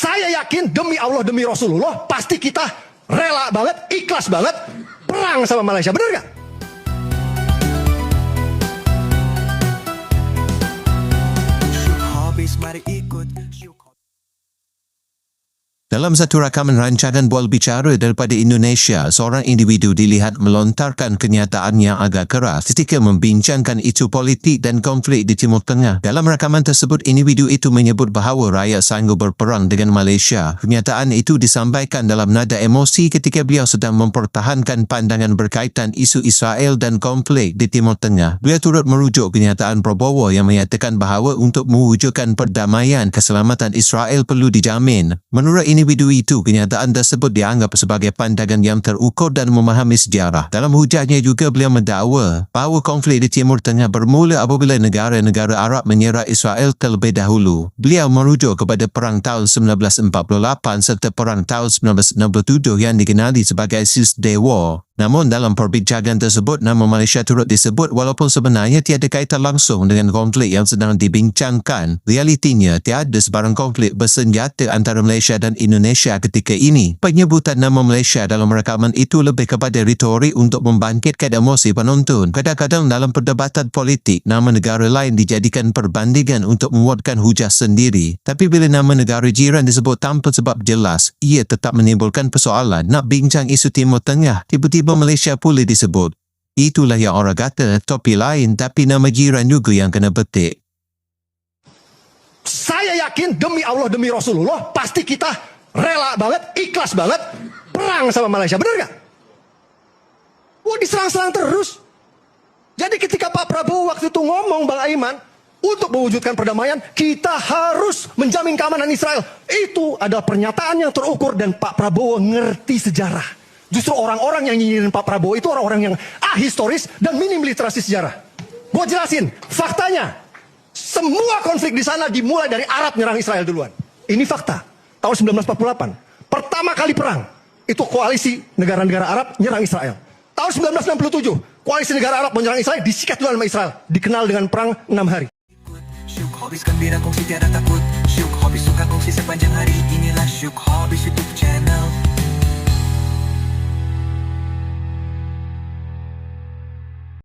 Saya yakin demi Allah, demi Rasulullah, pasti kita rela banget, ikhlas banget perang sama Malaysia. Bener gak? Dalam satu rakaman rancangan Bual Bicara daripada Indonesia, seorang individu dilihat melontarkan kenyataan yang agak keras ketika membincangkan isu politik dan konflik di Timur Tengah. Dalam rakaman tersebut, individu itu menyebut bahawa rakyat sanggup berperang dengan Malaysia. Kenyataan itu disampaikan dalam nada emosi ketika beliau sedang mempertahankan pandangan berkaitan isu Israel dan konflik di Timur Tengah. Beliau turut merujuk kenyataan Prabowo yang menyatakan bahawa untuk mewujudkan perdamaian, keselamatan Israel perlu dijamin. Menurut individu itu, kenyataan tersebut dianggap sebagai pandangan yang terukur dan memahami sejarah. Dalam hujahnya juga beliau mendakwa bahawa konflik di Timur Tengah bermula apabila negara-negara Arab menyerang Israel terlebih dahulu. Beliau merujuk kepada Perang tahun 1948 serta Perang tahun 1967 yang dikenali sebagai Six Day War. Namun dalam perbincangan tersebut, nama Malaysia turut disebut walaupun sebenarnya tiada kaitan langsung dengan konflik yang sedang dibincangkan. Realitinya, tiada sebarang konflik bersenjata antara Malaysia dan Indonesia ketika ini. Penyebutan nama Malaysia dalam rakaman itu lebih kepada retorik untuk membangkitkan emosi penonton. Kadang-kadang dalam perdebatan politik, nama negara lain dijadikan perbandingan untuk menguatkan hujah sendiri. Tapi bila nama negara jiran disebut tanpa sebab jelas, ia tetap menimbulkan persoalan. Nak bincang isu Timur Tengah, tiba-tiba Malaysia pula disebut. Itulah yang orang kata topi lain tapi nama jiran juga yang kena petik. Saya yakin demi Allah, demi Rasulullah, pasti kita rela banget, ikhlas banget perang sama Malaysia. Bener gak? Wah, diserang-serang terus. Jadi ketika Pak Prabowo waktu itu ngomong, Bang Aiman, untuk mewujudkan perdamaian, kita harus menjamin keamanan Israel. Itu adalah pernyataan yang terukur dan Pak Prabowo ngerti sejarah. Justru orang-orang yang nyinyirin Pak Prabowo itu orang-orang yang ahistoris dan minim literasi sejarah. Gue jelasin, faktanya, semua konflik di sana dimulai dari Arab nyerang Israel duluan. Ini fakta. Tahun 1948, pertama kali perang, itu koalisi negara-negara Arab nyerang Israel. Tahun 1967, koalisi negara Arab menyerang Israel, disikat duluan sama Israel. Dikenal dengan perang 6 hari. Syuk Hobbies gembira kongsi tiada takut. Syuk Hobbies suka kongsi sepanjang hari. Inilah Syuk Hobbies YouTube channel.